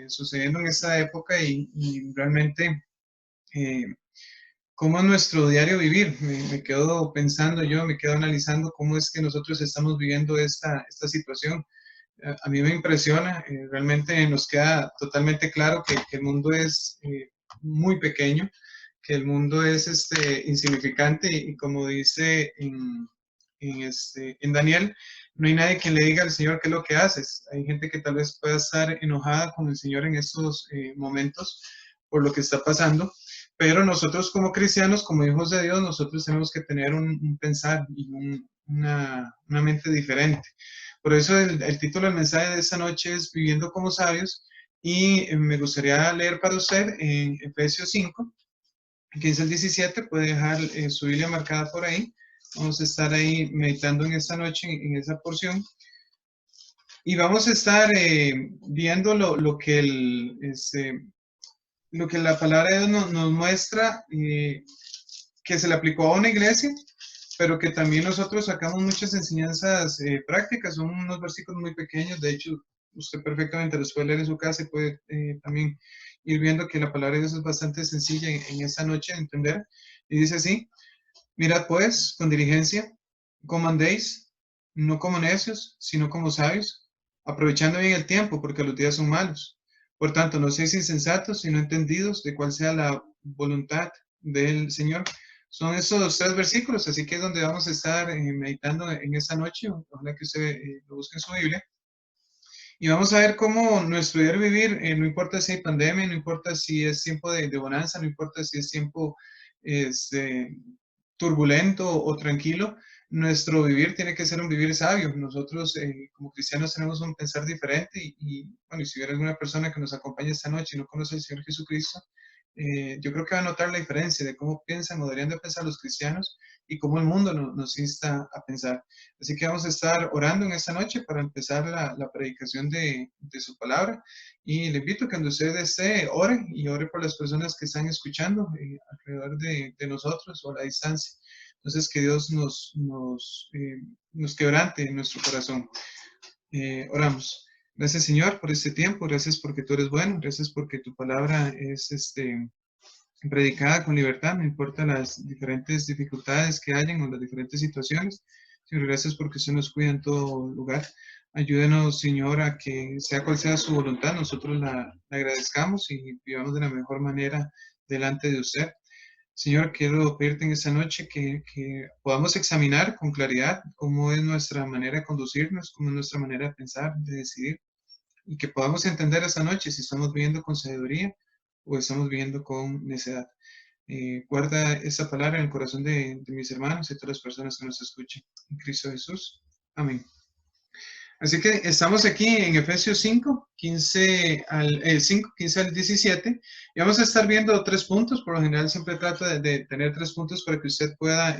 sucediendo en esta época y realmente eh, cómo es nuestro diario vivir. Me quedo pensando yo, me quedo analizando cómo es que nosotros estamos viviendo esta situación. A mí me impresiona, realmente nos queda totalmente claro que el mundo es muy pequeño, que el mundo es insignificante y como dice en Daniel, no hay nadie quien le diga al Señor qué es lo que haces. Hay gente que tal vez pueda estar enojada con el Señor en estos momentos por lo que está pasando, pero nosotros como cristianos, como hijos de Dios, nosotros tenemos que tener un pensar y una mente diferente. Por eso el título del mensaje de esta noche es Viviendo como sabios y me gustaría leer para usted en Efesios 5, 15 al 17, puede dejar su Biblia marcada por ahí. Vamos a estar ahí meditando en esta noche en esa porción y vamos a estar viendo lo que la palabra de Dios nos muestra, que se le aplicó a una iglesia, pero que también nosotros sacamos muchas enseñanzas prácticas. Son unos versículos muy pequeños, de hecho usted perfectamente los puede leer en su casa y puede también ir viendo que la palabra de Dios es bastante sencilla en esta noche de entender. Y dice así: mirad pues con diligencia cómo andéis, no como necios, sino como sabios, aprovechando bien el tiempo, porque los días son malos. Por tanto, no seáis insensatos, sino entendidos de cuál sea la voluntad del Señor. Son esos tres versículos, así que es donde vamos a estar meditando en esta noche. Ojalá que usted lo busque en su Biblia. Y vamos a ver cómo nuestro diario vivir, no importa si hay pandemia, no importa si es tiempo de bonanza, no importa si es tiempo este, turbulento o tranquilo, nuestro vivir tiene que ser un vivir sabio. Nosotros como cristianos tenemos un pensar diferente bueno, y si hubiera alguna persona que nos acompaña esta noche y no conoce al Señor Jesucristo, yo creo que va a notar la diferencia de cómo piensan o deberían de pensar los cristianos y cómo el mundo nos insta a pensar. Así que vamos a estar orando en esta noche para empezar la predicación de su palabra. Y le invito a que cuando usted esté, ore y ore por las personas que están escuchando alrededor de nosotros o a la distancia. Entonces, que Dios nos quebrante en nuestro corazón. Oramos. Gracias, Señor, por este tiempo. Gracias porque tú eres bueno. Gracias porque tu palabra es predicada con libertad, no importa las diferentes dificultades que hayan o las diferentes situaciones. Señor, gracias porque usted nos cuida en todo lugar. Ayúdenos, Señor, a que sea cual sea su voluntad, nosotros la agradezcamos y vivamos de la mejor manera delante de usted. Señor, quiero pedirte en esta noche que podamos examinar con claridad cómo es nuestra manera de conducirnos, cómo es nuestra manera de pensar, de decidir, y que podamos entender esta noche si estamos viviendo con sabiduría o estamos viviendo con necedad. Guarda esa palabra en el corazón de mis hermanos y de todas las personas que nos escuchen. En Cristo Jesús. Amén. Así que estamos aquí en Efesios 5, 15 al 17, y vamos a estar viendo tres puntos. Por lo general siempre trato de tener tres puntos para que usted pueda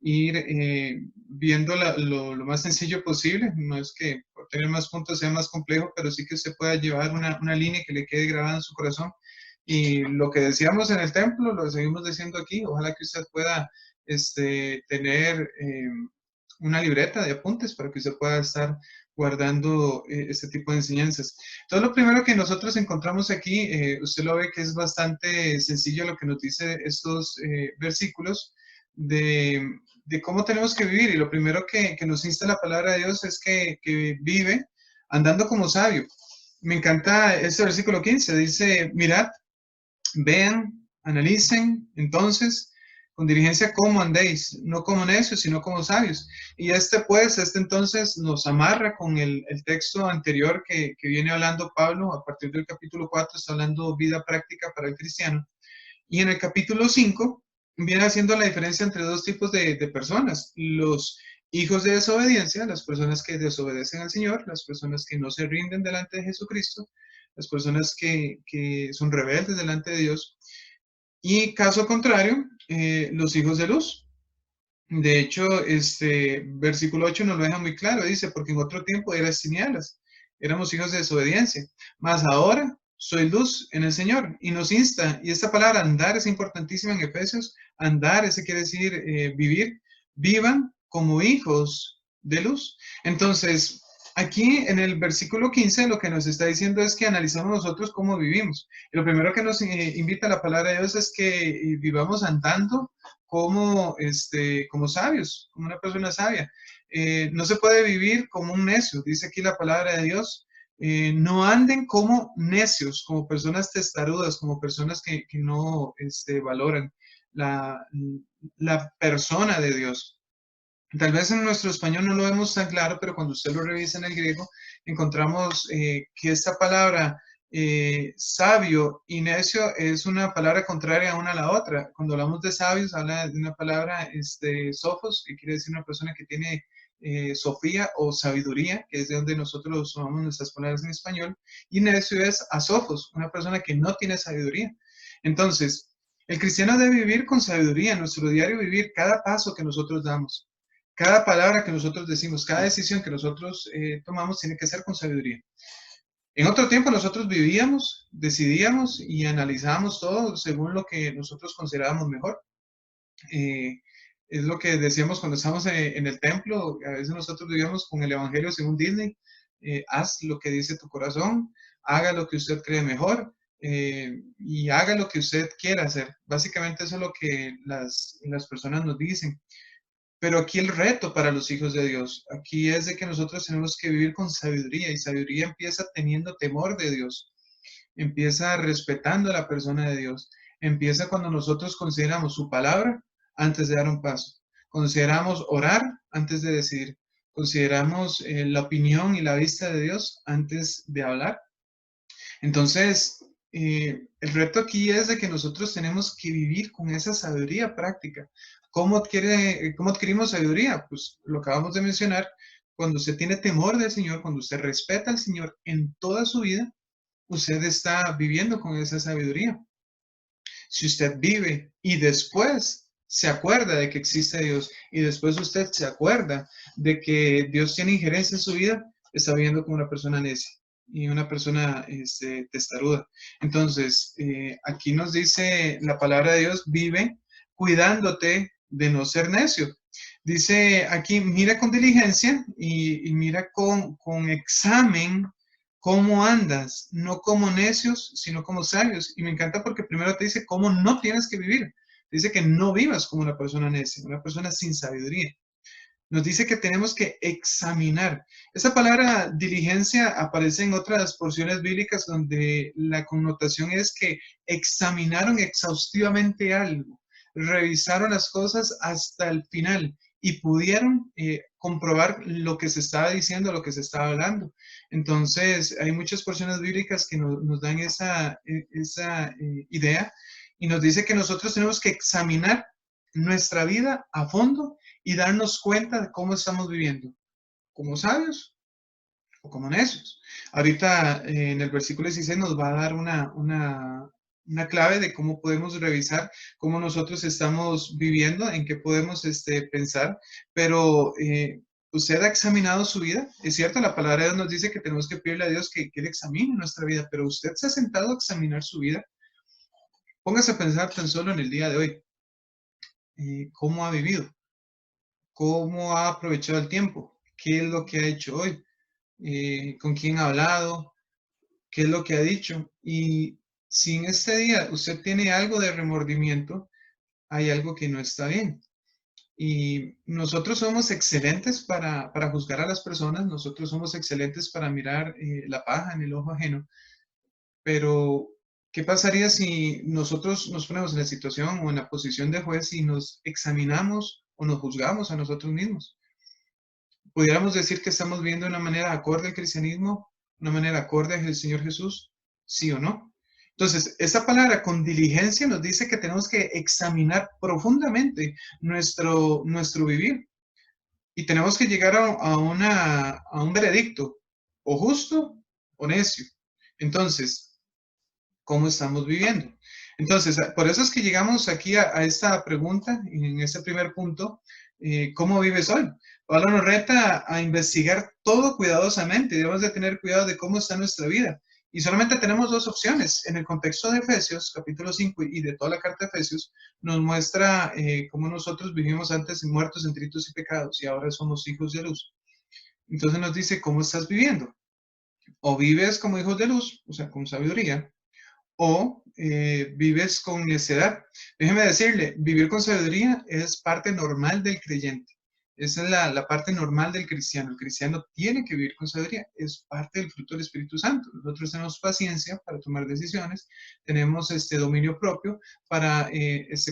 ir viendo lo más sencillo posible. No es que por tener más puntos sea más complejo, pero sí que usted pueda llevar una línea que le quede grabada en su corazón. Y lo que decíamos en el templo, lo seguimos diciendo aquí. Ojalá que usted pueda tener una libreta de apuntes para que usted pueda estar guardando este tipo de enseñanzas. Entonces, lo primero que nosotros encontramos aquí, usted lo ve que es bastante sencillo lo que nos dice estos versículos de cómo tenemos que vivir. Y lo primero que nos insta la palabra de Dios es que vive andando como sabio. Me encanta este versículo 15, dice: mirad, vean, analicen, entonces, con diligencia cómo andéis, no como necios, sino como sabios. Y este entonces nos amarra con el texto anterior que viene hablando Pablo, a partir del capítulo 4, está hablando vida práctica para el cristiano. Y en el capítulo 5 viene haciendo la diferencia entre dos tipos de personas: los hijos de desobediencia, las personas que desobedecen al Señor, las personas que no se rinden delante de Jesucristo, las personas que son rebeldes delante de Dios, y caso contrario, los hijos de luz. De hecho, este versículo 8 nos lo deja muy claro, dice: porque en otro tiempo eras tinieblas, éramos hijos de desobediencia, mas ahora soy luz en el Señor. Y nos insta, y esta palabra andar es importantísima en Efesios. Andar, ese quiere decir vivir. Vivan como hijos de luz. Entonces, aquí en el versículo 15 lo que nos está diciendo es que analicemos nosotros cómo vivimos. Y lo primero que nos invita la palabra de Dios es que vivamos andando como sabios, como una persona sabia. No se puede vivir como un necio, dice aquí la palabra de Dios. No anden como necios, como personas testarudas, como personas que no valoran la, la persona de Dios. Tal vez en nuestro español no lo vemos tan claro, pero cuando usted lo revisa en el griego, encontramos que esta palabra sabio y necio es una palabra contraria una a la otra. Cuando hablamos de sabios, habla de una palabra sofos, que quiere decir una persona que tiene sofía o sabiduría, que es de donde nosotros tomamos nuestras palabras en español, y necio es asofos, una persona que no tiene sabiduría. Entonces, el cristiano debe vivir con sabiduría en nuestro diario vivir, cada paso que nosotros damos. Cada palabra que nosotros decimos, cada decisión que nosotros tomamos tiene que ser con sabiduría. En otro tiempo nosotros vivíamos, decidíamos y analizábamos todo según lo que nosotros considerábamos mejor. Eh, es lo que decíamos cuando estábamos en el templo, a veces nosotros vivíamos con el Evangelio según Disney. Haz lo que dice tu corazón, haga lo que usted cree mejor y haga lo que usted quiera hacer. Básicamente eso es lo que las personas nos dicen. Pero aquí el reto para los hijos de Dios, aquí es de que nosotros tenemos que vivir con sabiduría y sabiduría empieza teniendo temor de Dios, empieza respetando a la persona de Dios, empieza cuando nosotros consideramos su palabra antes de dar un paso, consideramos orar antes de decidir, consideramos la opinión y la vista de Dios antes de hablar. Entonces, el reto aquí es de que nosotros tenemos que vivir con esa sabiduría práctica. ¿Cómo adquirimos sabiduría? Pues lo acabamos de mencionar, cuando usted tiene temor del Señor, cuando usted respeta al Señor en toda su vida, usted está viviendo con esa sabiduría. Si usted vive y después se acuerda de que existe Dios y después usted se acuerda de que Dios tiene injerencia en su vida, está viviendo como una persona necia y una persona testaruda. Entonces, aquí nos dice la palabra de Dios, vive cuidándote de no ser necio. Dice aquí, mira con diligencia y mira con examen cómo andas, no como necios, sino como sabios. Y me encanta porque primero te dice cómo no tienes que vivir. Dice que no vivas como una persona necia, una persona sin sabiduría. Nos dice que tenemos que examinar. Esa palabra diligencia aparece en otras porciones bíblicas donde la connotación es que examinaron exhaustivamente algo, revisaron las cosas hasta el final y pudieron comprobar lo que se estaba diciendo, lo que se estaba hablando. Entonces, hay muchas porciones bíblicas que nos dan esa idea y nos dice que nosotros tenemos que examinar nuestra vida a fondo y darnos cuenta de cómo estamos viviendo, como sabios o como necios. Ahorita en el versículo 16 nos va a dar una clave de cómo podemos revisar cómo nosotros estamos viviendo, en qué podemos pensar, pero usted ha examinado su vida. Es cierto, la palabra de Dios nos dice que tenemos que pedirle a Dios que Él examine nuestra vida, pero usted se ha sentado a examinar su vida. Póngase a pensar tan solo en el día de hoy, cómo ha vivido, cómo ha aprovechado el tiempo, qué es lo que ha hecho hoy, con quién ha hablado, qué es lo que ha dicho. Y si en este día usted tiene algo de remordimiento, hay algo que no está bien. Y nosotros somos excelentes para juzgar a las personas, nosotros somos excelentes para mirar la paja en el ojo ajeno, pero ¿qué pasaría si nosotros nos ponemos en la situación o en la posición de juez y nos examinamos o nos juzgamos a nosotros mismos? ¿Pudiéramos decir que estamos viendo una manera acorde al cristianismo, una manera acorde al Señor Jesús? ¿Sí o no? Entonces, esta palabra con diligencia nos dice que tenemos que examinar profundamente nuestro vivir y tenemos que llegar a un veredicto, o justo o necio. Entonces, ¿cómo estamos viviendo? Entonces, por eso es que llegamos aquí a esta pregunta, en este primer punto, ¿cómo vives hoy? Pablo nos reta a investigar todo cuidadosamente, debemos de tener cuidado de cómo está nuestra vida. Y solamente tenemos dos opciones. En el contexto de Efesios, capítulo 5 y de toda la carta de Efesios, nos muestra cómo nosotros vivimos antes muertos en delitos y pecados y ahora somos hijos de luz. Entonces nos dice cómo estás viviendo. O vives como hijos de luz, o sea, con sabiduría, o vives con necedad. Déjeme decirle, vivir con sabiduría es parte normal del creyente. Esa es la parte normal del cristiano. El cristiano tiene que vivir con sabiduría. Es parte del fruto del Espíritu Santo. Nosotros tenemos paciencia para tomar decisiones, tenemos este dominio propio para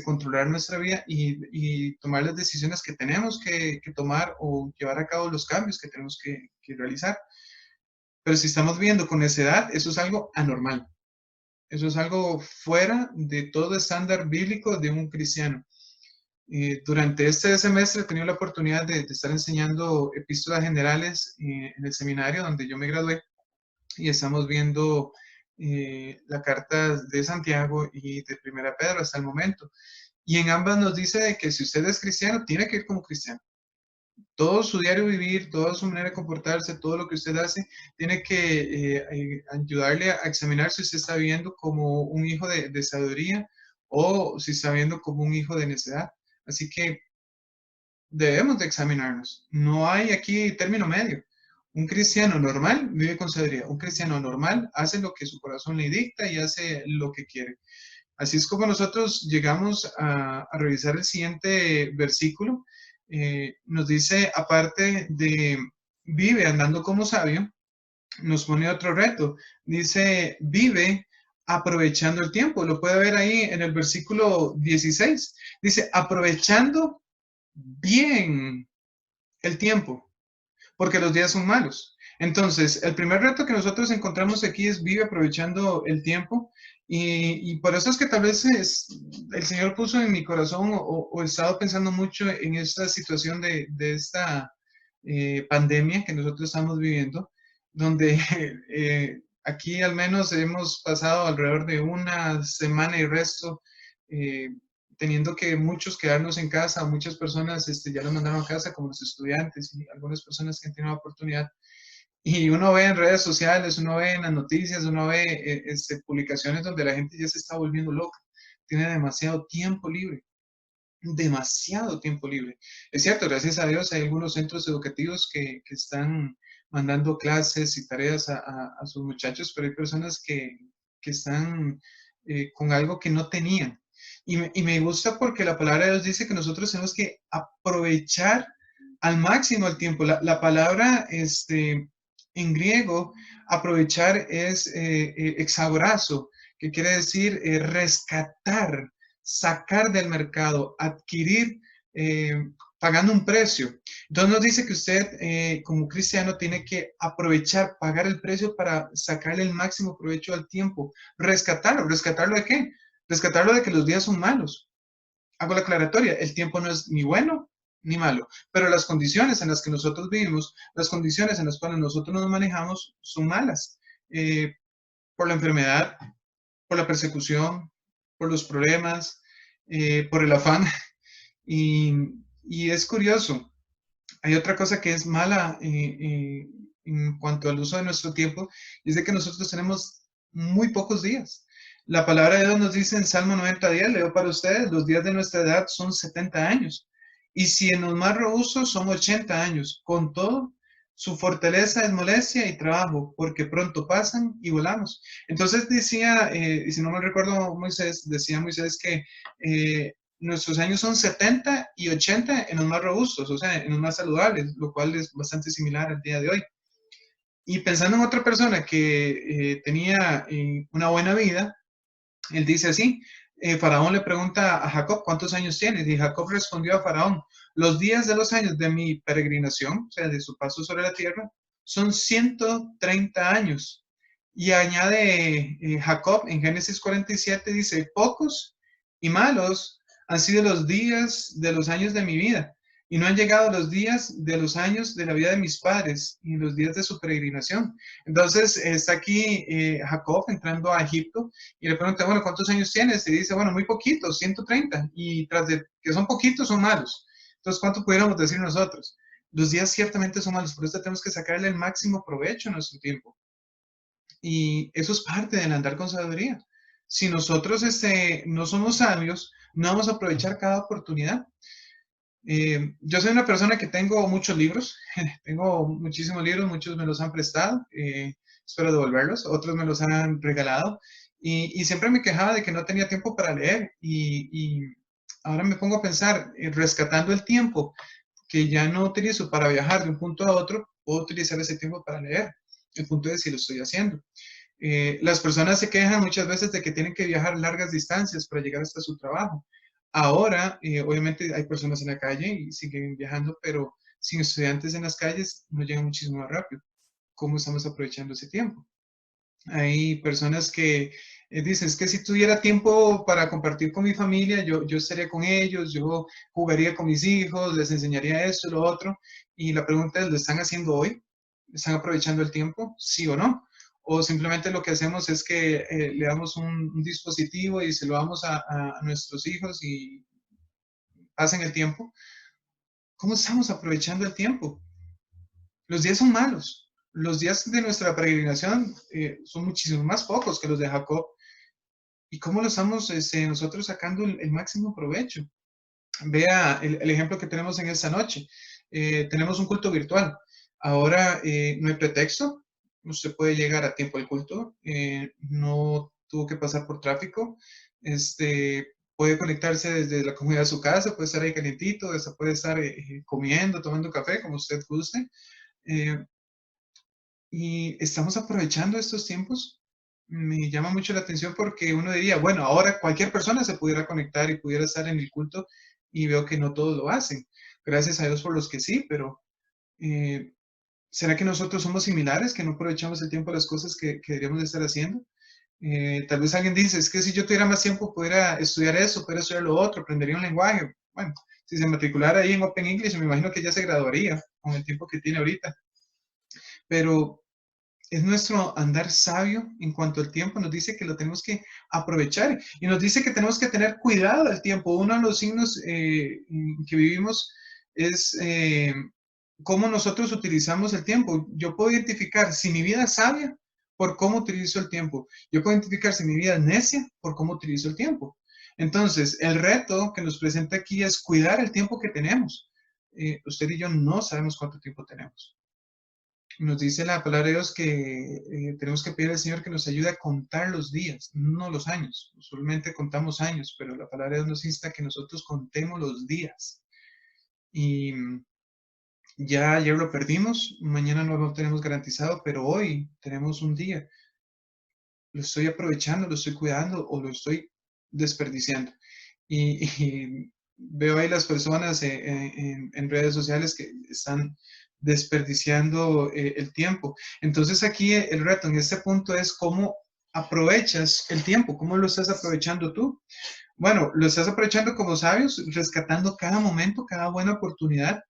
controlar nuestra vida y tomar las decisiones que tenemos que tomar o llevar a cabo los cambios que tenemos que realizar. Pero si estamos viendo con necedad, eso es algo anormal. Eso es algo fuera de todo estándar bíblico de un cristiano. Durante este semestre he tenido la oportunidad de estar enseñando epístolas generales en el seminario donde yo me gradué y estamos viendo la carta de Santiago y de Primera Pedro hasta el momento. Y en ambas nos dice de que si usted es cristiano, tiene que ir como cristiano. Todo su diario vivir, toda su manera de comportarse, todo lo que usted hace, tiene que ayudarle a examinar si usted está viendo como un hijo de sabiduría o si está viendo como un hijo de necedad. Así que debemos de examinarnos. No hay aquí término medio. Un cristiano normal vive con sabiduría. Un cristiano normal hace lo que su corazón le dicta y hace lo que quiere. Así es como nosotros llegamos a revisar el siguiente versículo. Nos dice, aparte de vive andando como sabio, nos pone otro reto. Dice, vive aprovechando el tiempo. Lo puede ver ahí en el versículo 16. Dice, aprovechando bien el tiempo, porque los días son malos. Entonces, el primer reto que nosotros encontramos aquí es vive aprovechando el tiempo y por eso es que tal vez el Señor puso en mi corazón o he estado pensando mucho en esta situación de esta pandemia que nosotros estamos viviendo, donde aquí al menos hemos pasado alrededor de una semana y resto eh, teniendo que muchos quedarnos en casa, muchas personas ya los mandaron a casa, como los estudiantes y algunas personas que han tenido la oportunidad. Y uno ve en redes sociales, uno ve en las noticias, uno ve publicaciones donde la gente ya se está volviendo loca, tiene demasiado tiempo libre, demasiado tiempo libre. Es cierto, gracias a Dios hay algunos centros educativos que están mandando clases y tareas a sus muchachos, pero hay personas que están con algo que no tenían. Y me gusta porque la palabra de Dios dice que nosotros tenemos que aprovechar al máximo el tiempo. La palabra en griego, aprovechar es exagorazo, que quiere decir rescatar, sacar del mercado, adquirir eh, pagando un precio. Entonces nos dice que usted como cristiano tiene que aprovechar, pagar el precio para sacarle el máximo provecho al tiempo, rescatarlo. ¿Rescatarlo de qué? Rescatarlo de que los días son malos. Hago la aclaratoria, el tiempo no es ni bueno ni malo, pero las condiciones en las que nosotros vivimos, las condiciones en las cuales nosotros nos manejamos son malas. Eh, por la enfermedad, por la persecución, por los problemas, por el afán. Y, y, es curioso, hay otra cosa que es mala en cuanto al uso de nuestro tiempo, y es de que nosotros tenemos muy pocos días. La palabra de Dios nos dice en Salmo 90:10, leo para ustedes, los días de nuestra edad son 70 años, y si en los más robustos son 80 años. Con todo, su fortaleza es molestia y trabajo, porque pronto pasan y volamos. Entonces decía, y si no me recuerdo Moisés, decía Moisés que nuestros años son 70 y 80 en los más robustos, o sea, en los más saludables, lo cual es bastante similar al día de hoy. Y pensando en otra persona que tenía una buena vida, él dice así, Faraón le pregunta a Jacob, ¿cuántos años tienes? Y Jacob respondió a Faraón, los días de los años de mi peregrinación, o sea, de su paso sobre la tierra, son 130 años. Y añade Jacob en Génesis 47, dice, pocos y malos han sido los días de los años de mi vida, y no han llegado los días de los años de la vida de mis padres, y los días de su peregrinación. Entonces está aquí Jacob entrando a Egipto, y le pregunta, bueno, ¿cuántos años tienes? Y dice, bueno, muy poquitos, 130. Y tras de que son poquitos, son malos. Entonces, ¿cuánto pudiéramos decir nosotros? Los días ciertamente son malos, por eso tenemos que sacarle el máximo provecho a nuestro tiempo. Y eso es parte del andar con sabiduría. Si nosotros no somos sabios, no vamos a aprovechar cada oportunidad. Yo soy una persona que tengo muchos libros, tengo muchísimos libros, muchos me los han prestado, espero devolverlos, otros me los han regalado y siempre me quejaba de que no tenía tiempo para leer y ahora me pongo a pensar, rescatando el tiempo que ya no utilizo para viajar de un punto a otro, puedo utilizar ese tiempo para leer. El punto es si lo estoy haciendo. Las personas se quejan muchas veces de que tienen que viajar largas distancias para llegar hasta su trabajo. Ahora, obviamente hay personas en la calle y siguen viajando, pero sin estudiantes en las calles no llegan muchísimo más rápido. ¿Cómo estamos aprovechando ese tiempo? Hay personas que dicen, es que si tuviera tiempo para compartir con mi familia, yo estaría con ellos, yo jugaría con mis hijos, les enseñaría esto, lo otro. Y la pregunta es, ¿lo están haciendo hoy? ¿Están aprovechando el tiempo? ¿Sí o no? O simplemente lo que hacemos es que le damos un dispositivo y se lo damos a nuestros hijos y pasan el tiempo. ¿Cómo estamos aprovechando el tiempo? Los días son malos. Los días de nuestra peregrinación son muchísimo más pocos que los de Jacob. ¿Y cómo lo estamos nosotros sacando el máximo provecho? Vea el ejemplo que tenemos en esta noche. Tenemos un culto virtual. Ahora no hay pretexto. Usted puede llegar a tiempo al culto. No tuvo que pasar por tráfico. Puede conectarse desde la comunidad de su casa, puede estar ahí calientito, puede estar comiendo, tomando café, como usted guste. Eh, y estamos aprovechando estos tiempos. Me llama mucho la atención porque uno diría, bueno, ahora cualquier persona se pudiera conectar y pudiera estar en el culto y veo que no todos lo hacen. Gracias a Dios por los que sí, pero eh, ¿será que nosotros somos similares, que no aprovechamos el tiempo de las cosas que deberíamos de estar haciendo? Tal vez alguien dice, es que si yo tuviera más tiempo pudiera estudiar eso, pudiera estudiar lo otro, aprendería un lenguaje. Bueno, si se matriculara ahí en Open English, me imagino que ya se graduaría con el tiempo que tiene ahorita. Pero es nuestro andar sabio en cuanto al tiempo, nos dice que lo tenemos que aprovechar y nos dice que tenemos que tener cuidado del tiempo. Uno de los signos que vivimos es cómo nosotros utilizamos el tiempo. Yo puedo identificar si mi vida es sabia por cómo utilizo el tiempo. Yo puedo identificar si mi vida es necia por cómo utilizo el tiempo. Entonces, el reto que nos presenta aquí es cuidar el tiempo que tenemos. Usted y yo no sabemos cuánto tiempo tenemos. Nos dice la palabra de Dios que tenemos que pedir al Señor que nos ayude a contar los días, no los años. Usualmente contamos años, pero la palabra de Dios nos insta que nosotros contemos los días. Y ya ayer lo perdimos, mañana no lo tenemos garantizado, pero hoy tenemos un día. Lo estoy aprovechando, lo estoy cuidando o lo estoy desperdiciando. Y veo ahí las personas en redes sociales que están desperdiciando el tiempo. Entonces aquí el reto en este punto es cómo aprovechas el tiempo, cómo lo estás aprovechando tú. Bueno, lo estás aprovechando como sabios, rescatando cada momento, cada buena oportunidad.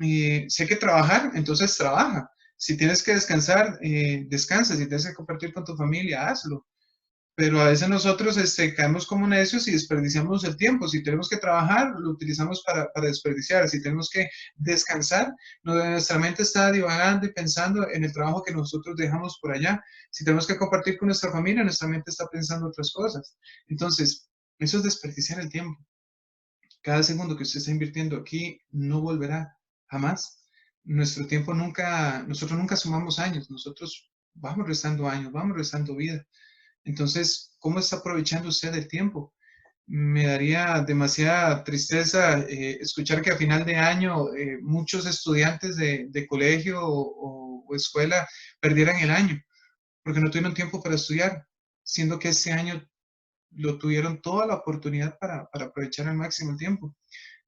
Si hay que trabajar, entonces trabaja. Si tienes que descansar, descansa. Si tienes que compartir con tu familia, hazlo. Pero a veces nosotros caemos como necios y desperdiciamos el tiempo. Si tenemos que trabajar, lo utilizamos para desperdiciar. Si tenemos que descansar, nuestra mente está divagando y pensando en el trabajo que nosotros dejamos por allá. Si tenemos que compartir con nuestra familia, nuestra mente está pensando otras cosas. Entonces, eso es desperdiciar el tiempo. Cada segundo que usted está invirtiendo aquí no volverá jamás. Nuestro tiempo nunca, nosotros nunca sumamos años, nosotros vamos restando años, vamos restando vida. Entonces, ¿cómo está aprovechando usted el tiempo? Me daría demasiada tristeza escuchar que a final de año muchos estudiantes de colegio o escuela perdieran el año porque no tuvieron tiempo para estudiar, siendo que ese año lo tuvieron toda la oportunidad para aprovechar al máximo el tiempo.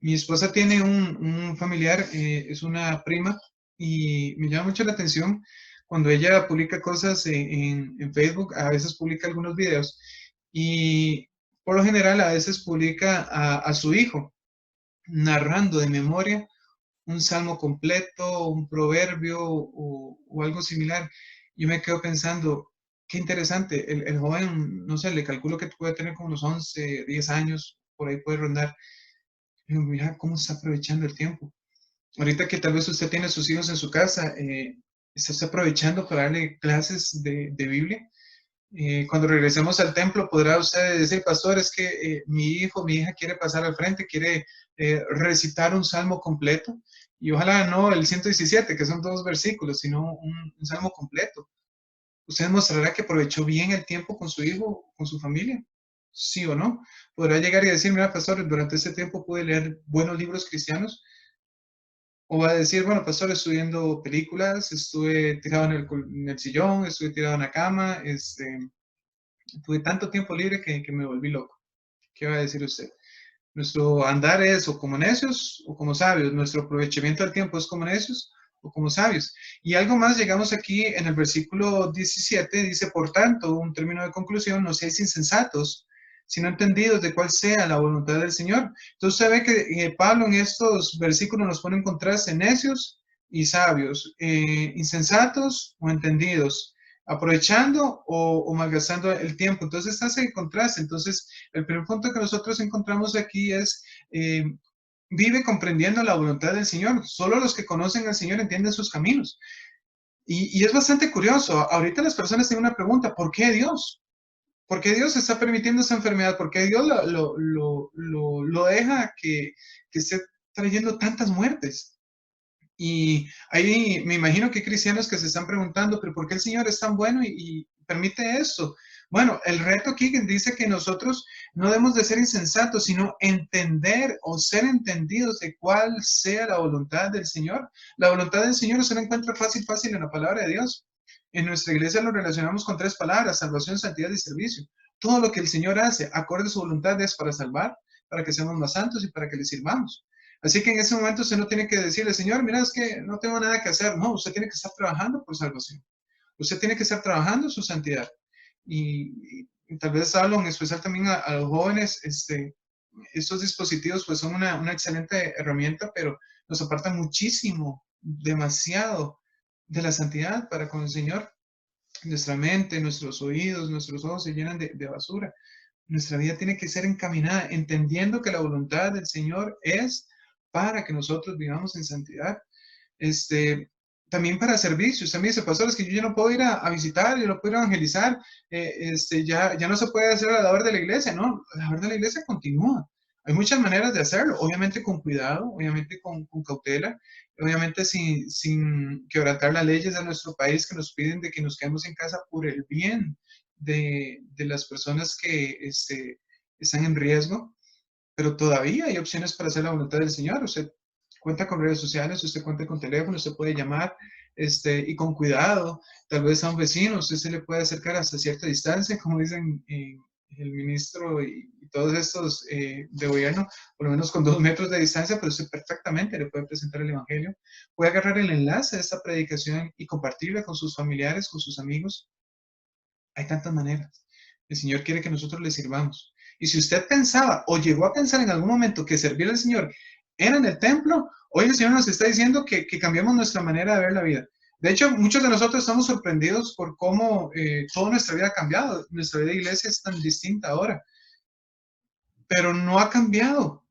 Mi esposa tiene un familiar, es una prima, y me llama mucho la atención cuando ella publica cosas en Facebook, a veces publica algunos videos, y por lo general a veces publica a su hijo narrando de memoria un salmo completo, un proverbio o algo similar. Yo me quedo pensando, qué interesante, el joven, no sé, le calculo que puede tener como unos 11, 10 años, por ahí puede rondar. Digo, mira cómo está aprovechando el tiempo. Ahorita que tal vez usted tiene a sus hijos en su casa, ¿está usted aprovechando para darle clases de Biblia? Cuando regresemos al templo podrá usted decir, pastor, es que mi hijo, mi hija quiere pasar al frente, quiere recitar un salmo completo. Y ojalá no el 117, que son 2 versículos, sino un salmo completo. ¿Usted mostrará que aprovechó bien el tiempo con su hijo, con su familia? ¿Sí o no? ¿Podrá llegar y decir, mira, pastor, durante este tiempo pude leer buenos libros cristianos? ¿O va a decir, bueno, pastor, estuve viendo películas, estuve tirado en el sillón, estuve tirado en la cama, tuve tanto tiempo libre que me volví loco? ¿Qué va a decir usted? Nuestro andar es o como necios o como sabios. Nuestro aprovechamiento del tiempo es como necios o como sabios. Y algo más, llegamos aquí en el versículo 17, dice, por tanto, un término de conclusión, no seáis insensatos, sino entendidos de cuál sea la voluntad del Señor. Entonces usted ve que Pablo en estos versículos nos pone en contraste necios y sabios, insensatos o entendidos, aprovechando o malgastando el tiempo. Entonces está ese contraste. Entonces el primer punto que nosotros encontramos aquí es, vive comprendiendo la voluntad del Señor. Solo los que conocen al Señor entienden sus caminos. Y es bastante curioso. Ahorita las personas tienen una pregunta, ¿por qué Dios? ¿Por qué Dios está permitiendo esa enfermedad? ¿Por qué Dios lo deja que esté trayendo tantas muertes? Y ahí me imagino que hay cristianos que se están preguntando, pero ¿por qué el Señor es tan bueno y permite esto? Bueno, el reto aquí dice que nosotros no debemos de ser insensatos, sino entender o ser entendidos de cuál sea la voluntad del Señor. La voluntad del Señor se la encuentra fácil en la palabra de Dios. En nuestra iglesia lo relacionamos con 3 palabras: salvación, santidad y servicio. Todo lo que el Señor hace, acorde a su voluntad, es para salvar, para que seamos más santos y para que le sirvamos. Así que en ese momento usted no tiene que decirle, Señor, mira, es que no tengo nada que hacer. No, usted tiene que estar trabajando por salvación. Usted tiene que estar trabajando su santidad. Y tal vez hablo en especial también a los jóvenes. Estos dispositivos pues son una excelente herramienta, pero nos apartan muchísimo, demasiado de la santidad para con el Señor. Nuestra mente, nuestros oídos, nuestros ojos se llenan de basura. Nuestra vida tiene que ser encaminada, entendiendo que la voluntad del Señor es para que nosotros vivamos en santidad. También para servicio. Usted me dice, pastor, es que yo ya no puedo ir a visitar, yo no puedo ir a evangelizar, ya no se puede hacer la labor de la iglesia. No, la labor de la iglesia continúa. Hay muchas maneras de hacerlo, obviamente con cuidado, obviamente con cautela, obviamente sin quebrantar las leyes de nuestro país que nos piden de que nos quedemos en casa por el bien de las personas que están en riesgo, pero todavía hay opciones para hacer la voluntad del Señor. Usted cuenta con redes sociales, usted cuenta con teléfono, usted puede llamar, y con cuidado, tal vez a un vecino, usted se le puede acercar hasta cierta distancia, como dicen el ministro y todos estos de gobierno, por lo menos con 2 metros de distancia, pero usted perfectamente le puede presentar el Evangelio, puede agarrar el enlace de esta predicación y compartirla con sus familiares, con sus amigos. Hay tantas maneras. El Señor quiere que nosotros le sirvamos. Y si usted pensaba o llegó a pensar en algún momento que servir al Señor era en el templo, hoy el Señor nos está diciendo que cambiemos nuestra manera de ver la vida. De hecho, muchos de nosotros estamos sorprendidos por cómo toda nuestra vida ha cambiado. Nuestra vida de iglesia es tan distinta ahora, pero no ha cambiado.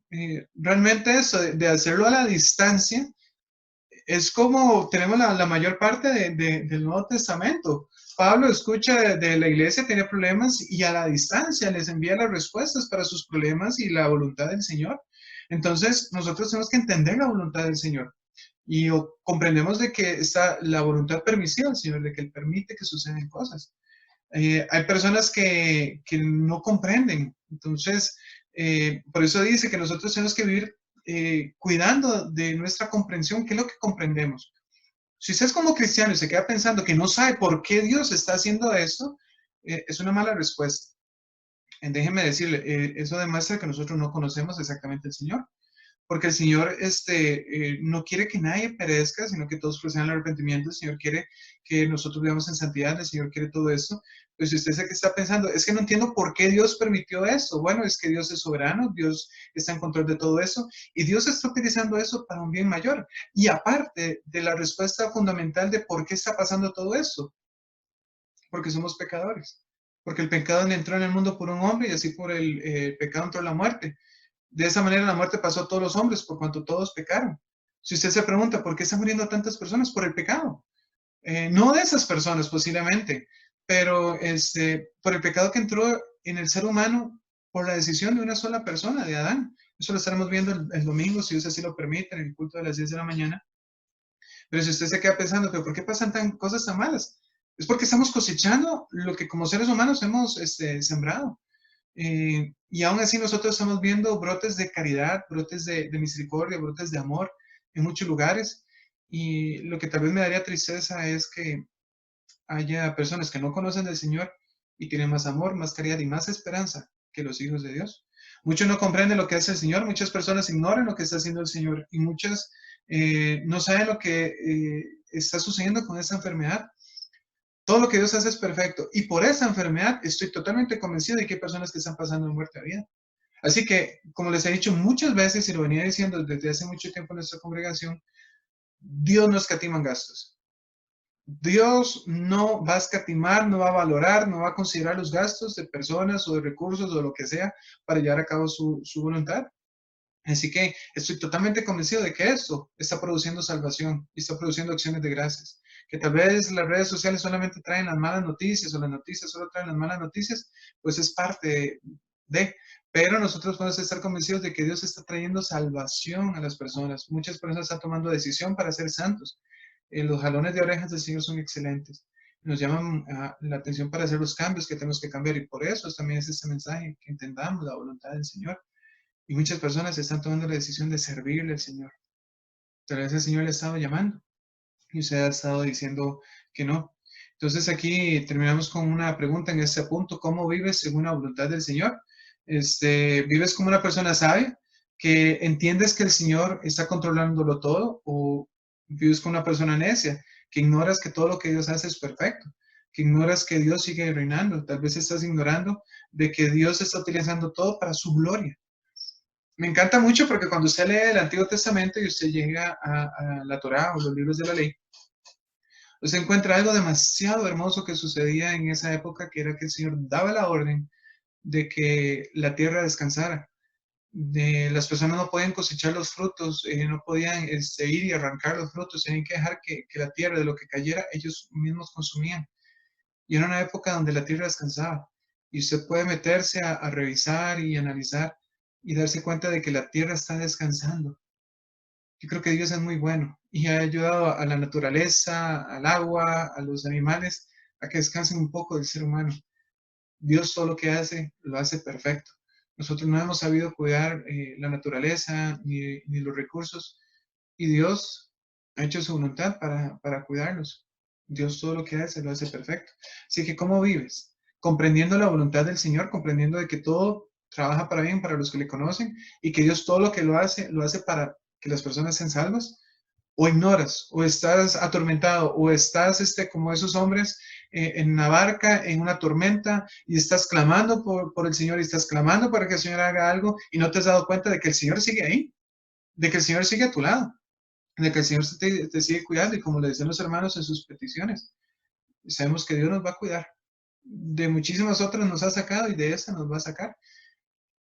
Realmente eso de hacerlo a la distancia es como tenemos la mayor parte del Nuevo Testamento. Pablo escucha de la iglesia, tiene problemas y a la distancia les envía las respuestas para sus problemas y la voluntad del Señor. Entonces, nosotros tenemos que entender la voluntad del Señor y comprendemos de que está la voluntad permisiva del Señor, de que Él permite que sucedan cosas. Hay personas que no comprenden. Entonces, por eso dice que nosotros tenemos que vivir cuidando de nuestra comprensión, qué es lo que comprendemos. Si usted es como cristiano y se queda pensando que no sabe por qué Dios está haciendo esto, es una mala respuesta. Déjeme decirle, eso demuestra que nosotros no conocemos exactamente al Señor, porque el Señor no quiere que nadie perezca, sino que todos procedan al arrepentimiento. El Señor quiere que nosotros vivamos en santidad, el Señor quiere todo esto. Pues si usted es el que está pensando, es que no entiendo por qué Dios permitió esto. Bueno, es que Dios es soberano, Dios está en control de todo eso, y Dios está utilizando eso para un bien mayor. Y aparte de la respuesta fundamental de por qué está pasando todo esto, porque somos pecadores. Porque el pecado entró en el mundo por un hombre y así por el pecado entró la muerte. De esa manera la muerte pasó a todos los hombres por cuanto todos pecaron. Si usted se pregunta por qué están muriendo tantas personas, por el pecado. No de esas personas posiblemente, pero por el pecado que entró en el ser humano por la decisión de una sola persona, de Adán. Eso lo estaremos viendo el domingo, si Dios así lo permite, en el culto de las 10 de la mañana. Pero si usted se queda pensando, ¿pero por qué pasan cosas tan malas? Es porque estamos cosechando lo que como seres humanos hemos sembrado. Y aún así nosotros estamos viendo brotes de caridad, brotes de misericordia, brotes de amor en muchos lugares. Y lo que tal vez me daría tristeza es que haya personas que no conocen del Señor y tienen más amor, más caridad y más esperanza que los hijos de Dios. Muchos no comprenden lo que hace el Señor, muchas personas ignoran lo que está haciendo el Señor y muchas no saben lo que está sucediendo con esa enfermedad. Todo lo que Dios hace es perfecto y por esa enfermedad estoy totalmente convencido de que hay personas que están pasando de muerte a vida. Así que, como les he dicho muchas veces y lo venía diciendo desde hace mucho tiempo en nuestra congregación, Dios no escatima en gastos. Dios no va a escatimar, no va a valorar, no va a considerar los gastos de personas o de recursos o lo que sea para llevar a cabo su voluntad. Así que estoy totalmente convencido de que esto está produciendo salvación y está produciendo acciones de gracias. Que tal vez las redes sociales solamente traen las malas noticias o las noticias solo traen las malas noticias, pues es parte de. Pero nosotros podemos estar convencidos de que Dios está trayendo salvación a las personas. Muchas personas están tomando decisión para ser santos. Los jalones de orejas del Señor son excelentes. Nos llaman la atención para hacer los cambios que tenemos que cambiar y por eso también es este mensaje, que entendamos la voluntad del Señor. Y muchas personas están tomando la decisión de servirle al Señor. Tal vez el Señor le ha estado llamando y usted ha estado diciendo que no. Entonces aquí terminamos con una pregunta en este punto. ¿Cómo vives según la voluntad del Señor? ¿Vives como una persona sabia que entiendes que el Señor está controlándolo todo o vives como una persona necia que ignoras que todo lo que Dios hace es perfecto, que ignoras que Dios sigue reinando? Tal vez estás ignorando de que Dios está utilizando todo para su gloria. Me encanta mucho porque cuando usted lee el Antiguo Testamento y usted llega a la Torá o los libros de la ley, usted encuentra algo demasiado hermoso que sucedía en esa época, que era que el Señor daba la orden de que la tierra descansara. Las personas no podían cosechar los frutos, no podían ir y arrancar los frutos, tenían que dejar que la tierra, de lo que cayera, ellos mismos consumían. Y era una época donde la tierra descansaba. Y usted puede meterse a revisar y analizar y darse cuenta de que la tierra está descansando. Yo creo que Dios es muy bueno y ha ayudado a la naturaleza, al agua, a los animales, a que descansen un poco del ser humano. Dios todo lo que hace, lo hace perfecto. Nosotros no hemos sabido cuidar la naturaleza ni los recursos y Dios ha hecho su voluntad para cuidarlos. Dios todo lo que hace, lo hace perfecto. Así que, ¿cómo vives? Comprendiendo la voluntad del Señor, comprendiendo de que todo trabaja para bien para los que le conocen y que Dios todo lo hace para que las personas sean salvas, o ignoras, o estás atormentado, o estás como esos hombres en una barca, en una tormenta, y estás clamando por el Señor, y estás clamando para que el Señor haga algo, y no te has dado cuenta de que el Señor sigue ahí, de que el Señor sigue a tu lado, de que el Señor te sigue cuidando, y como le decían los hermanos en sus peticiones, sabemos que Dios nos va a cuidar. De muchísimas otras nos ha sacado y de esta nos va a sacar.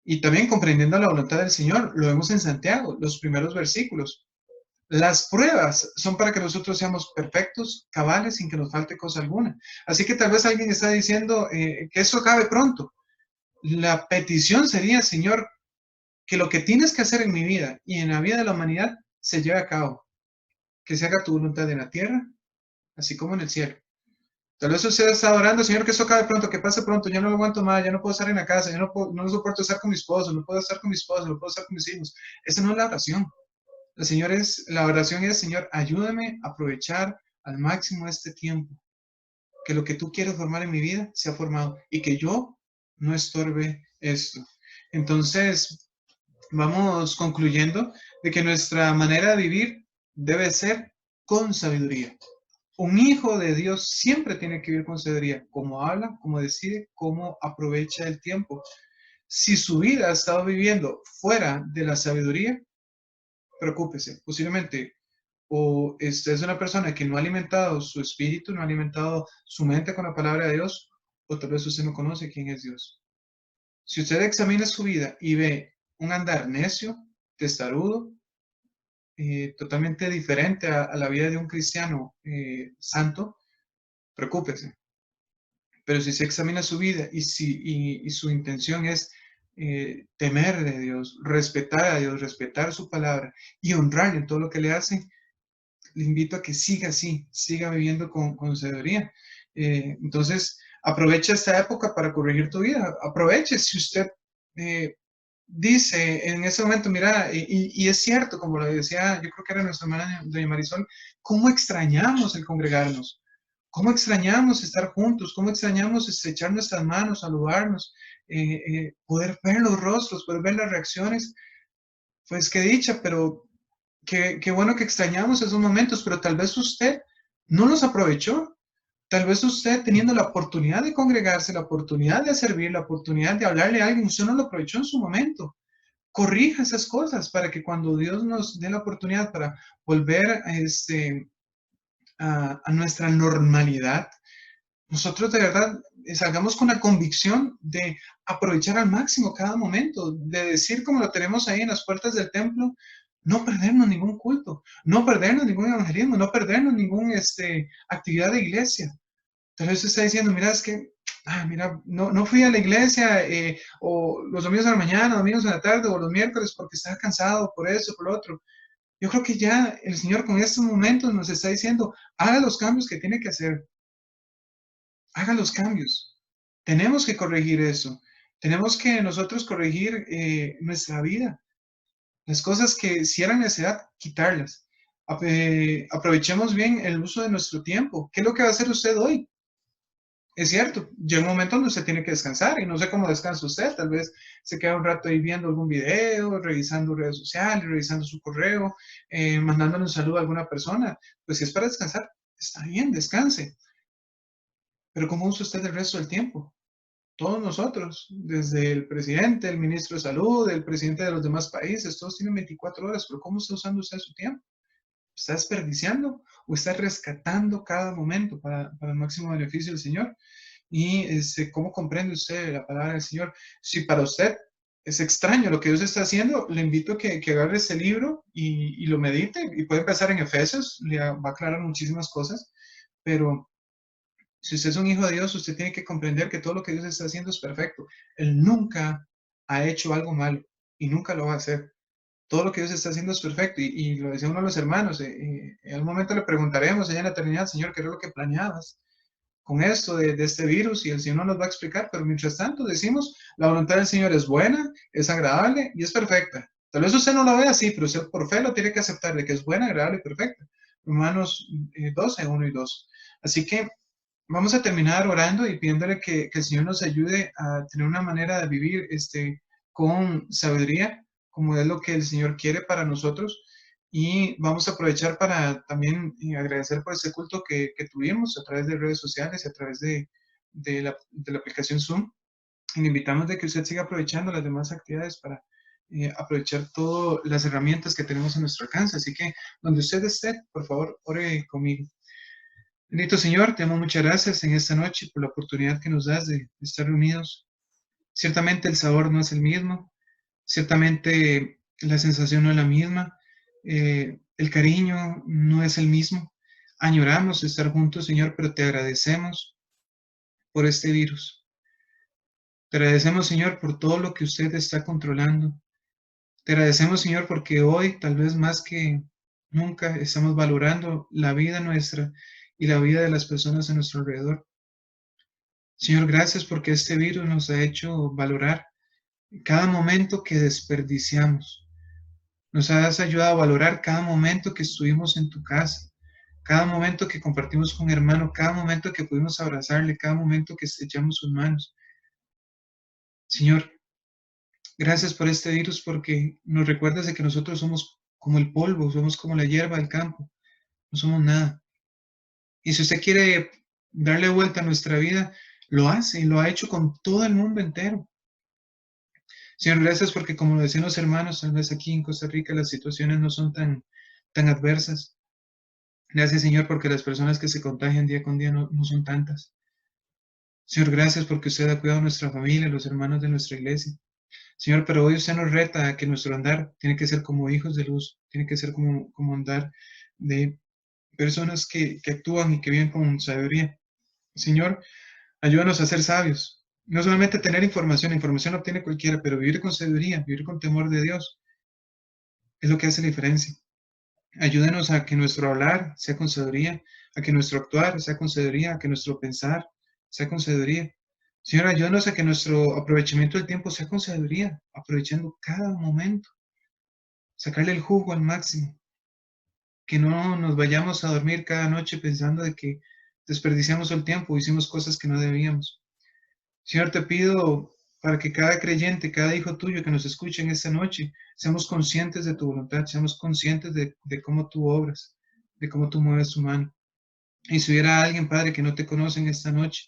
Y también comprendiendo la voluntad del Señor, lo vemos en Santiago, los primeros versículos. Las pruebas son para que nosotros seamos perfectos, cabales, sin que nos falte cosa alguna. Así que tal vez alguien está diciendo que eso acabe pronto. La petición sería, Señor, que lo que tienes que hacer en mi vida y en la vida de la humanidad se lleve a cabo. Que se haga tu voluntad en la tierra, así como en el cielo. Tal vez usted está orando, Señor, que eso acabe pronto, que pase pronto, ya no lo aguanto más, ya no puedo estar en la casa, ya no soporto estar con mi esposo, no puedo estar con mi esposo, no puedo estar con mis hijos. Esa no es la oración. La oración es, Señor, ayúdame a aprovechar al máximo este tiempo, que lo que tú quieres formar en mi vida se ha formado y que yo no estorbe esto. Entonces, vamos concluyendo de que nuestra manera de vivir debe ser con sabiduría. Un hijo de Dios siempre tiene que vivir con sabiduría, cómo habla, cómo decide, cómo aprovecha el tiempo. Si su vida ha estado viviendo fuera de la sabiduría, preocúpese, posiblemente o es una persona que no ha alimentado su espíritu, no ha alimentado su mente con la palabra de Dios, o tal vez usted no conoce quién es Dios. Si usted examina su vida y ve un andar necio, testarudo, totalmente diferente a la vida de un cristiano santo, preocúpese. Pero si se examina su vida y su intención es temer de Dios, respetar a Dios, respetar su palabra y honrarle en todo lo que le hace, le invito a que siga así, siga viviendo con sabiduría. Entonces, aprovecha esta época para corregir tu vida. Aproveche si usted dice en ese momento, mira, y es cierto, como lo decía, yo creo que era nuestra hermana doña Marisol, ¿cómo extrañamos el congregarnos? ¿Cómo extrañamos estar juntos? ¿Cómo extrañamos estrechar nuestras manos, saludarnos, poder ver los rostros, poder ver las reacciones? Pues qué dicha, pero qué bueno que extrañamos esos momentos, pero tal vez usted no los aprovechó. Tal vez usted teniendo la oportunidad de congregarse, la oportunidad de servir, la oportunidad de hablarle a alguien, usted no lo aprovechó en su momento. Corrija esas cosas para que cuando Dios nos dé la oportunidad para volver a nuestra normalidad, nosotros de verdad salgamos con la convicción de aprovechar al máximo cada momento, de decir como lo tenemos ahí en las puertas del templo, no perdernos ningún culto, no perdernos ningún evangelismo, no perdernos ninguna actividad de iglesia. Tal vez usted está diciendo, mira, es que, mira, no fui a la iglesia o los domingos a la mañana, domingos a la tarde o los miércoles porque estaba cansado por eso, por lo otro. Yo creo que ya el Señor con estos momentos nos está diciendo, haga los cambios que tiene que hacer, haga los cambios. Tenemos que corregir eso. Tenemos que nosotros corregir nuestra vida. Las cosas que si eran necesidad, quitarlas. Aprovechemos bien el uso de nuestro tiempo. ¿Qué es lo que va a hacer usted hoy? Es cierto, llega un momento donde usted tiene que descansar y no sé cómo descansa usted. Tal vez se queda un rato ahí viendo algún video, revisando redes sociales, revisando su correo, mandándole un saludo a alguna persona. Pues si es para descansar, está bien, descanse. Pero ¿cómo usa usted el resto del tiempo? Todos nosotros, desde el presidente, el ministro de salud, el presidente de los demás países, todos tienen 24 horas, pero ¿cómo está usando usted su tiempo? ¿Está desperdiciando o está rescatando cada momento para el máximo beneficio del Señor? Y ¿cómo comprende usted la palabra del Señor? Si para usted es extraño lo que Dios está haciendo, le invito a que agarre ese libro y lo medite y puede empezar en Efesios, le va a aclarar muchísimas cosas, pero si usted es un hijo de Dios, usted tiene que comprender que todo lo que Dios está haciendo es perfecto. Él nunca ha hecho algo malo y nunca lo va a hacer. Todo lo que Dios está haciendo es perfecto. Y lo decía uno de los hermanos, en algún momento le preguntaremos allá en la eternidad, Señor, ¿qué era lo que planeabas con esto de este virus? Y el Señor nos va a explicar, pero mientras tanto decimos, la voluntad del Señor es buena, es agradable y es perfecta. Tal vez usted no lo vea así, pero usted por fe lo tiene que aceptar de que es buena, agradable y perfecta. Romanos 12, 1 y 2. Así que vamos a terminar orando y pidiéndole que el Señor nos ayude a tener una manera de vivir con sabiduría, como es lo que el Señor quiere para nosotros. Y vamos a aprovechar para también agradecer por ese culto que tuvimos a través de redes sociales y a través de la aplicación Zoom. Y le invitamos de que usted siga aprovechando las demás actividades para aprovechar todas las herramientas que tenemos a nuestro alcance. Así que donde usted esté, por favor, ore conmigo. Bendito Señor, te damos muchas gracias en esta noche por la oportunidad que nos das de estar reunidos. Ciertamente el sabor no es el mismo, ciertamente la sensación no es la misma, el cariño no es el mismo. Añoramos estar juntos, Señor, pero te agradecemos por este virus. Te agradecemos, Señor, por todo lo que usted está controlando. Te agradecemos, Señor, porque hoy, tal vez más que nunca, estamos valorando la vida nuestra y la vida de las personas a nuestro alrededor. Señor, gracias porque este virus nos ha hecho valorar cada momento que desperdiciamos. Nos has ayudado a valorar cada momento que estuvimos en tu casa, cada momento que compartimos con un hermano, cada momento que pudimos abrazarle, cada momento que estrechamos sus manos. Señor, gracias por este virus porque nos recuerdas de que nosotros somos como el polvo, somos como la hierba del campo, no somos nada. Y si usted quiere darle vuelta a nuestra vida, lo hace y lo ha hecho con todo el mundo entero. Señor, gracias porque como lo decían los hermanos, tal vez aquí en Costa Rica las situaciones no son tan adversas. Gracias, Señor, porque las personas que se contagian día con día no son tantas. Señor, gracias porque usted ha cuidado a nuestra familia, los hermanos de nuestra iglesia. Señor, pero hoy usted nos reta a que nuestro andar tiene que ser como hijos de luz, tiene que ser como andar de personas que actúan y que viven con sabiduría. Señor, Ayúdanos a ser sabios. No solamente tener información, la información la obtiene cualquiera, pero vivir con sabiduría, vivir con temor de Dios, es lo que hace la diferencia. Ayúdanos a que nuestro hablar sea con sabiduría, a que nuestro actuar sea con sabiduría, a que nuestro pensar sea con sabiduría. Señor, ayúdanos a que nuestro aprovechamiento del tiempo sea con sabiduría, aprovechando cada momento, sacarle el jugo al máximo, que no nos vayamos a dormir cada noche pensando de que desperdiciamos el tiempo, hicimos cosas que no debíamos. Señor, te pido para que cada creyente, cada hijo tuyo que nos escuche en esta noche, seamos conscientes de tu voluntad, seamos conscientes de cómo tú obras, de cómo tú mueves tu mano. Y si hubiera alguien, Padre, que no te conoce en esta noche,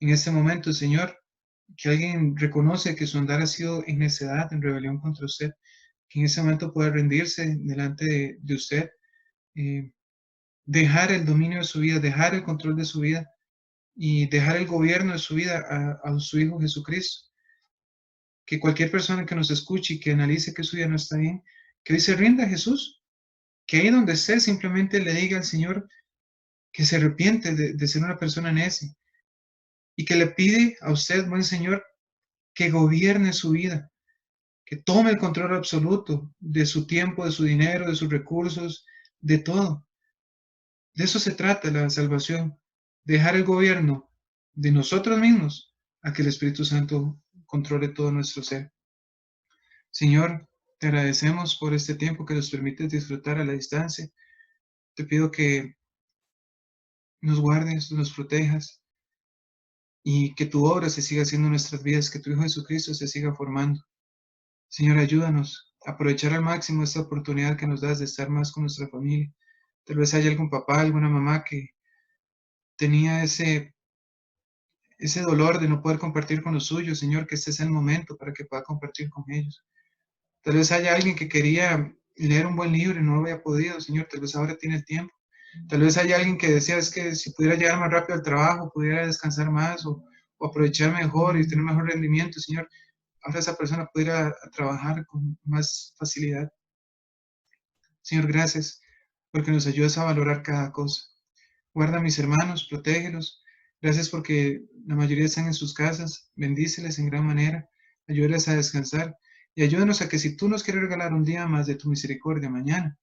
en este momento, Señor, que alguien reconoce que su andar ha sido en necedad, en rebelión contra usted, que en ese momento pueda rendirse delante de usted, eh, dejar el dominio de su vida, dejar el control de su vida y dejar el gobierno de su vida a su Hijo Jesucristo. Que cualquier persona que nos escuche y que analice que su vida no está bien, que hoy se rinda a Jesús, que ahí donde esté simplemente le diga al Señor que se arrepiente de ser una persona necia y que le pide a usted, buen Señor, que gobierne su vida, que tome el control absoluto de su tiempo, de su dinero, de sus recursos, de todo. De eso se trata la salvación, dejar el gobierno de nosotros mismos a que el Espíritu Santo controle todo nuestro ser. Señor, te agradecemos por este tiempo que nos permites disfrutar a la distancia. Te pido que nos guardes, nos protejas y que tu obra se siga haciendo en nuestras vidas, que tu Hijo Jesucristo se siga formando. Señor, ayúdanos a aprovechar al máximo esta oportunidad que nos das de estar más con nuestra familia. Tal vez haya algún papá, alguna mamá que tenía ese dolor de no poder compartir con los suyos. Señor, que este sea el momento para que pueda compartir con ellos. Tal vez haya alguien que quería leer un buen libro y no lo había podido, Señor, tal vez ahora tiene el tiempo. Tal vez haya alguien que decía, es que si pudiera llegar más rápido al trabajo, pudiera descansar más o aprovechar mejor y tener mejor rendimiento, Señor. Ahora esa persona pudiera trabajar con más facilidad. Señor, gracias porque nos ayudas a valorar cada cosa. Guarda a mis hermanos, protégelos. Gracias porque la mayoría están en sus casas. Bendíceles en gran manera. Ayúdales a descansar. Y ayúdanos a que si tú nos quieres regalar un día más de tu misericordia mañana,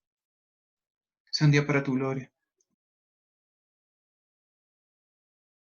sea un día para tu gloria.